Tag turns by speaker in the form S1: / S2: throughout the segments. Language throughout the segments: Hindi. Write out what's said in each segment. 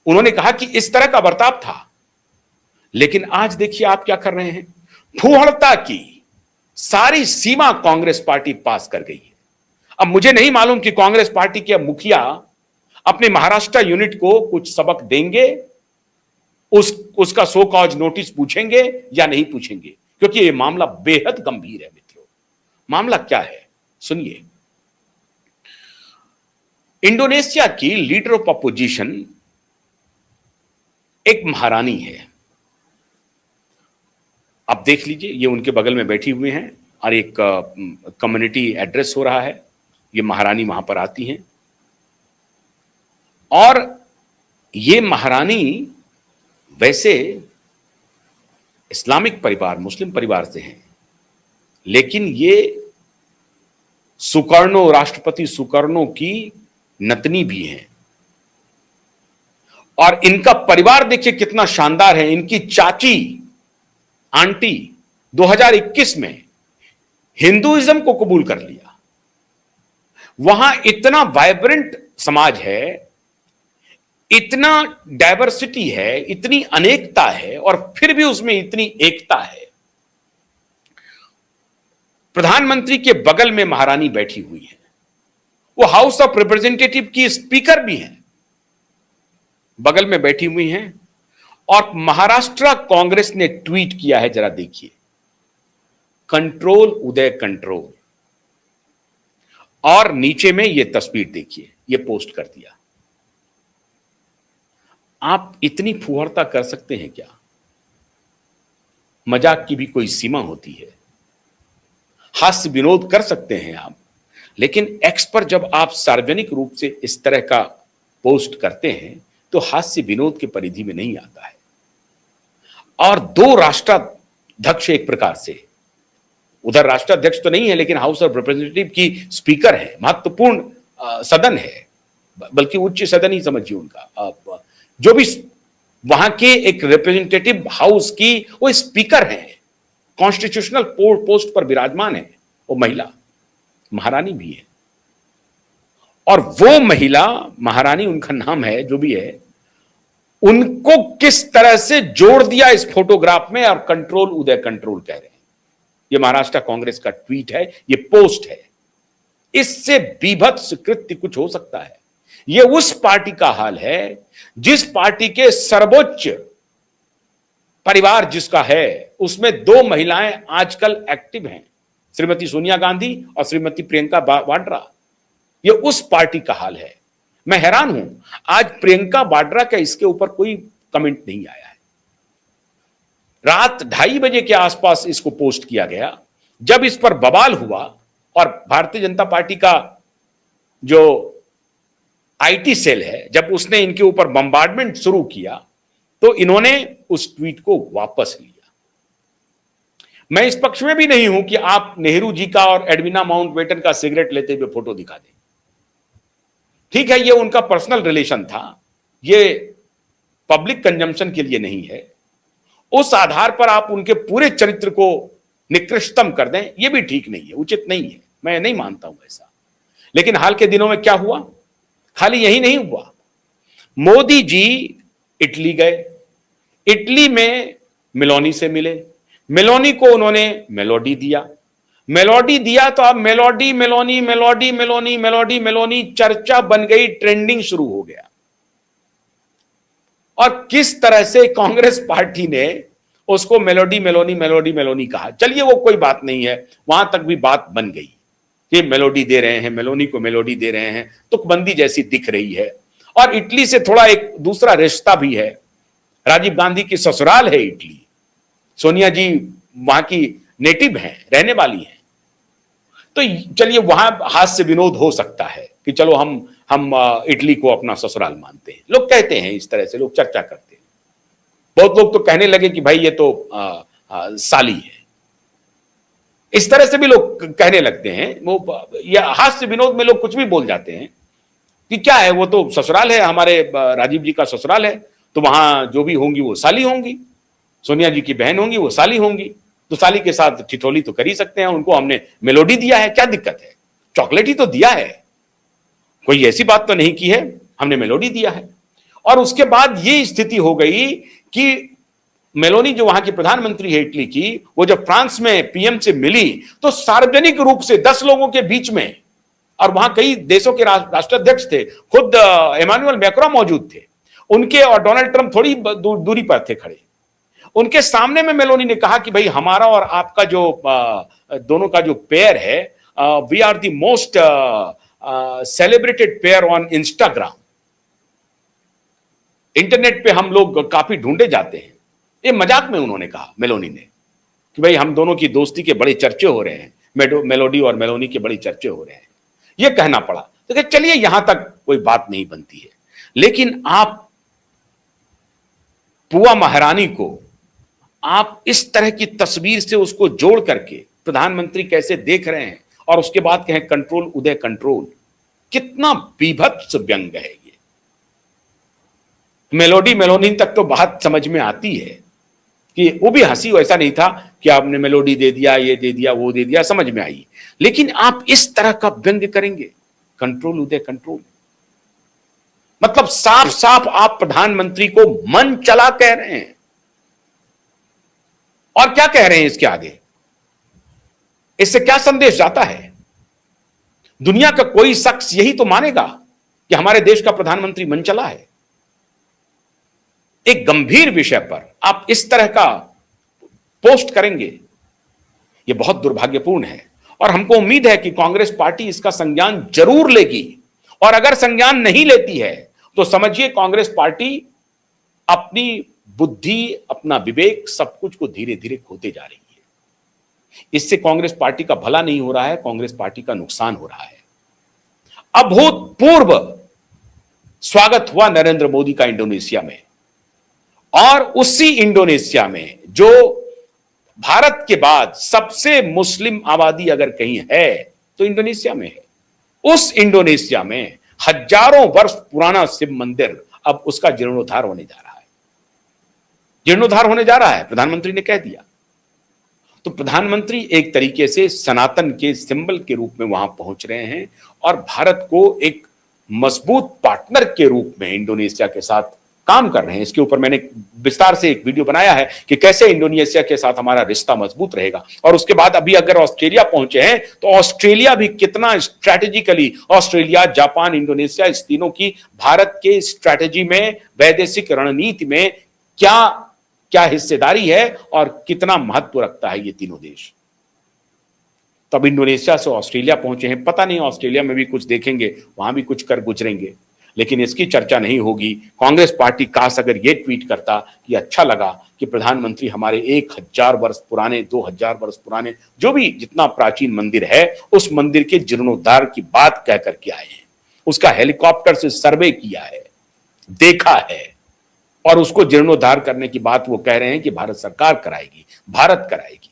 S1: उन्होंने कहा कि इस तरह का बर्ताव था। लेकिन आज देखिए आप क्या कर रहे हैं, फूहड़ता की सारी सीमा कांग्रेस पार्टी पास कर गई है। अब मुझे नहीं मालूम कि कांग्रेस पार्टी के मुखिया अपने महाराष्ट्र यूनिट को कुछ सबक देंगे, उसका सो कॉज नोटिस पूछेंगे या नहीं पूछेंगे, क्योंकि यह मामला बेहद गंभीर है मित्रों। मामला क्या है सुनिए। इंडोनेशिया की लीडर ऑफ अपोजिशन एक महारानी है। आप देख लीजिए, ये उनके बगल में बैठी हुए हैं और एक कम्युनिटी एड्रेस हो रहा है। ये महारानी वहां पर आती हैं और ये महारानी वैसे इस्लामिक परिवार, मुस्लिम परिवार से हैं, लेकिन ये सुकर्णो, राष्ट्रपति सुकर्णो की नतनी भी हैं। और इनका परिवार देखिए कितना शानदार है। इनकी चाची, आंटी 2021 में हिंदुइज्म को कबूल कर लिया। वहां इतना वाइब्रेंट समाज है, इतना डाइवर्सिटी है, इतनी अनेकता है और फिर भी उसमें इतनी एकता है। प्रधानमंत्री के बगल में महारानी बैठी हुई है। वो हाउस ऑफ रिप्रेजेंटेटिव की स्पीकर भी हैं, बगल में बैठी हुई हैं। और महाराष्ट्र कांग्रेस ने ट्वीट किया है, जरा देखिए, कंट्रोल उदय कंट्रोल, और नीचे में यह तस्वीर देखिए, यह पोस्ट कर दिया। आप इतनी फुहरता कर सकते हैं क्या? मजाक की भी कोई सीमा होती है, हास्य विनोद कर सकते हैं आप, लेकिन एक्स पर जब आप सार्वजनिक रूप से इस तरह का पोस्ट करते हैं तो हास्य विनोद की परिधि में नहीं आता है। और दो राष्ट्राध्यक्ष एक प्रकार से, उधर राष्ट्राध्यक्ष तो नहीं है लेकिन हाउस ऑफ रिप्रेजेंटेटिव की स्पीकर है, महत्वपूर्ण सदन है, बल्कि उच्च सदन ही समझिए उनका, जो भी वहां के एक रिप्रेजेंटेटिव हाउस की वो स्पीकर है, कॉन्स्टिट्यूशनल पोस्ट पर विराजमान है, वो महिला महारानी भी है। और वो महिला महारानी, उनका नाम है जो भी है, उनको किस तरह से जोड़ दिया इस फोटोग्राफ में, और कंट्रोल उदय कंट्रोल कह रहे हैं। ये महाराष्ट्र कांग्रेस का ट्वीट है, ये पोस्ट है। इससे बीभत्स कृत्य कुछ हो सकता है? ये उस पार्टी का हाल है जिस पार्टी के सर्वोच्च परिवार जिसका है, उसमें दो महिलाएं आजकल एक्टिव हैं, श्रीमती सोनिया गांधी और श्रीमती प्रियंका वाड्रा। ये उस पार्टी का हाल है। मैं हैरान हूं, आज प्रियंका वाड्रा का इसके ऊपर कोई कमेंट नहीं आया है। रात 2:30 बजे के आसपास इसको पोस्ट किया गया। जब इस पर बवाल हुआ और भारतीय जनता पार्टी का जो आईटी सेल है, जब उसने इनके ऊपर बम्बार्डमेंट शुरू किया तो इन्होंने उस ट्वीट को वापस लिया। मैं इस पक्ष में भी नहीं हूं कि आप नेहरू जी का और एडविना माउंटबेटन का सिगरेट लेते हुए फोटो दिखा दें। ठीक है, ये उनका पर्सनल रिलेशन था, ये पब्लिक कंजम्पशन के लिए नहीं है। उस आधार पर आप उनके पूरे चरित्र को निकृष्टतम कर दें, यह भी ठीक नहीं है, उचित नहीं है, मैं नहीं मानता हूं ऐसा। लेकिन हाल के दिनों में क्या हुआ? खाली यही नहीं हुआ, मोदी जी इटली गए, इटली में मेलोनी से मिले, मेलोनी को उन्होंने मेलोडी दिया, मेलोडी दिया तो अब melody Meloni melody Meloni melody Meloni चर्चा बन गई, ट्रेंडिंग शुरू हो गया। और किस तरह से कांग्रेस पार्टी ने उसको मेलोडी मेलोनी मेलोडी मेलोनी कहा। चलिए वो कोई बात नहीं है, वहां तक भी बात बन गई, ये मेलोडी दे रहे हैं, मेलोनी को मेलोडी दे रहे हैं, तुकबंदी जैसी दिख रही है। और इटली से थोड़ा एक दूसरा रिश्ता भी है, राजीव गांधी की ससुराल है इटली, सोनिया जी वहां की नेटिव हैं, रहने वाली हैं। तो चलिए वहां हास्य विनोद हो सकता है कि चलो हम इटली को अपना ससुराल मानते हैं, लोग कहते हैं, इस तरह से लोग चर्चा करते हैं। बहुत लोग तो कहने लगे कि भाई ये तो साली है, इस तरह से भी लोग कहने लगते हैं। वो या हास्य विनोद में लोग कुछ भी बोल जाते हैं कि क्या है, वो तो ससुराल है, हमारे राजीव जी का ससुराल है, तो वहां जो भी होंगी वो साली होंगी, सोनिया जी की बहन होंगी वो साली होंगी, तो साली के साथ ठिठोली तो कर ही सकते हैं। उनको हमने मेलोडी दिया है, क्या दिक्कत है? चॉकलेट ही तो दिया है, कोई ऐसी बात तो नहीं की है, हमने मेलोडी दिया है। और उसके बाद ये स्थिति हो गई कि मेलोनी जो वहां की प्रधानमंत्री है इटली की, वो जब फ्रांस में पीएम से मिली तो सार्वजनिक रूप से 10 लोगों के बीच में, और वहां कई देशों के राष्ट्राध्यक्ष थे, खुद इमानुएल मैक्रोन मौजूद थे, उनके और डोनाल्ड ट्रंप थोड़ी दूरी पर थे खड़े, उनके सामने में मेलोनी ने कहा कि भाई हमारा और आपका जो दोनों का जो पेयर है, we are the most celebrated pair on Instagram, internet पे हम लोग काफी ढूंढे जाते हैं। ये मजाक में उन्होंने कहा मेलोनी ने कि भाई हम दोनों की दोस्ती के बड़े चर्चे हो रहे हैं, मेलोडी और मेलोनी के बड़े चर्चे हो रहे हैं, ये कहना पड़ा। तो चलिए यहां तक कोई बात नहीं बनती है, लेकिन आप पुआ महारानी को आप इस तरह की तस्वीर से उसको जोड़ करके प्रधानमंत्री कैसे देख रहे हैं और उसके बाद कहें कंट्रोल उदय कंट्रोल, कितना बीभत्स व्यंग है ये। मेलोनी तक तो बात समझ में आती है कि वो भी हंसी, वैसा नहीं था कि आपने मेलोडी दे दिया, ये दे दिया, वो दे दिया, समझ में आई। लेकिन आप इस तरह का व्यंग करेंगे, कंट्रोल उदय कंट्रोल, मतलब साफ साफ आप प्रधानमंत्री को मन चला कह रहे हैं। और क्या कह रहे हैं इसके आगे, इससे क्या संदेश जाता है? दुनिया का कोई शख्स यही तो मानेगा कि हमारे देश का प्रधानमंत्री मन चला है। एक गंभीर विषय पर आप इस तरह का पोस्ट करेंगे, यह बहुत दुर्भाग्यपूर्ण है। और हमको उम्मीद है कि कांग्रेस पार्टी इसका संज्ञान जरूर लेगी, और अगर संज्ञान नहीं लेती है तो समझिए कांग्रेस पार्टी अपनी बुद्धि, अपना विवेक, सब कुछ को धीरे धीरे खोते जा रही है। इससे कांग्रेस पार्टी का भला नहीं हो रहा है, कांग्रेस पार्टी का नुकसान हो रहा है। अभूतपूर्व स्वागत हुआ नरेंद्र मोदी का इंडोनेशिया में, और उसी इंडोनेशिया में जो भारत के बाद सबसे मुस्लिम आबादी अगर कहीं है तो इंडोनेशिया में है। उस इंडोनेशिया में हजारों वर्ष पुराना शिव मंदिर अब उसका जीर्णोद्धार होने जा रहा है, जीर्णोद्धार होने जा रहा है, प्रधानमंत्री ने कह दिया। तो प्रधानमंत्री एक तरीके से सनातन के सिंबल के रूप में वहां पहुंच रहे हैं और भारत को एक मजबूत पार्टनर के रूप में इंडोनेशिया के साथ काम कर रहे हैं। इसके ऊपर मैंने विस्तार से एक वीडियो बनाया है कि कैसे इंडोनेशिया के साथ हमारा रिश्ता मजबूत रहेगा। और उसके बाद अभी अगर ऑस्ट्रेलिया पहुंचे हैं तो ऑस्ट्रेलिया भी कितना स्ट्रैटेजिकली, ऑस्ट्रेलिया, जापान, इंडोनेशिया, इस तीनों की भारत के स्ट्रैटेजी में, वैदेशिक रणनीति में क्या हिस्सेदारी है और कितना महत्व रखता है ये तीनों देश। तब इंडोनेशिया से ऑस्ट्रेलिया पहुंचे हैं, पता नहीं ऑस्ट्रेलिया में भी कुछ देखेंगे, वहां भी कुछ कर गुजरेंगे, लेकिन इसकी चर्चा नहीं होगी। कांग्रेस पार्टी काश अगर ये ट्वीट करता कि अच्छा लगा कि प्रधानमंत्री हमारे 1000 वर्ष पुराने, 2000 वर्ष पुराने, जो भी जितना प्राचीन मंदिर है उस मंदिर के जीर्णोद्धार की बात कह करके आए हैं, उसका हेलीकॉप्टर से सर्वे किया है, देखा है, और उसको जीर्णोद्धार करने की बात वो कह रहे हैं कि भारत सरकार कराएगी, भारत कराएगी।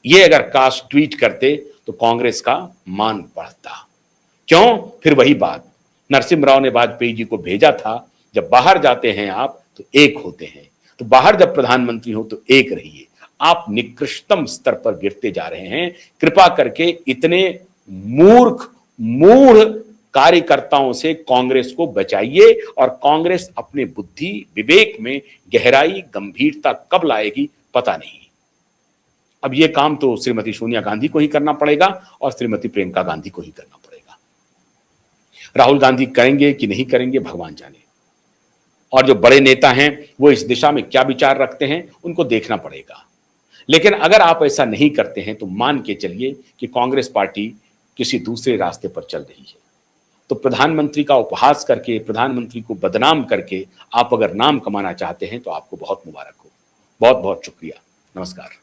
S1: ये अगर काश ट्वीट करते तो कांग्रेस का मान बढ़ता। क्यों? फिर वही बात, नरसिम्हा राव ने वाजपेयी जी को भेजा था, जब बाहर जाते हैं आप तो एक होते हैं, तो बाहर जब प्रधानमंत्री हो तो एक रहिए। आप निकृष्टतम स्तर पर गिरते जा रहे हैं। कृपा करके इतने मूढ़ कार्यकर्ताओं से कांग्रेस को बचाइए, और कांग्रेस अपने बुद्धि विवेक में गहराई, गंभीरता कब लाएगी पता नहीं। अब यह काम तो श्रीमती सोनिया गांधी को ही करना पड़ेगा और श्रीमती प्रियंका गांधी को ही करना पड़ेगा। राहुल गांधी करेंगे कि नहीं करेंगे भगवान जाने, और जो बड़े नेता हैं वो इस दिशा में क्या विचार रखते हैं उनको देखना पड़ेगा। लेकिन अगर आप ऐसा नहीं करते हैं तो मान के चलिए कि कांग्रेस पार्टी किसी दूसरे रास्ते पर चल रही है। तो प्रधानमंत्री का उपहास करके, प्रधानमंत्री को बदनाम करके आप अगर नाम कमाना चाहते हैं तो आपको बहुत मुबारक हो। बहुत बहुत शुक्रिया। नमस्कार।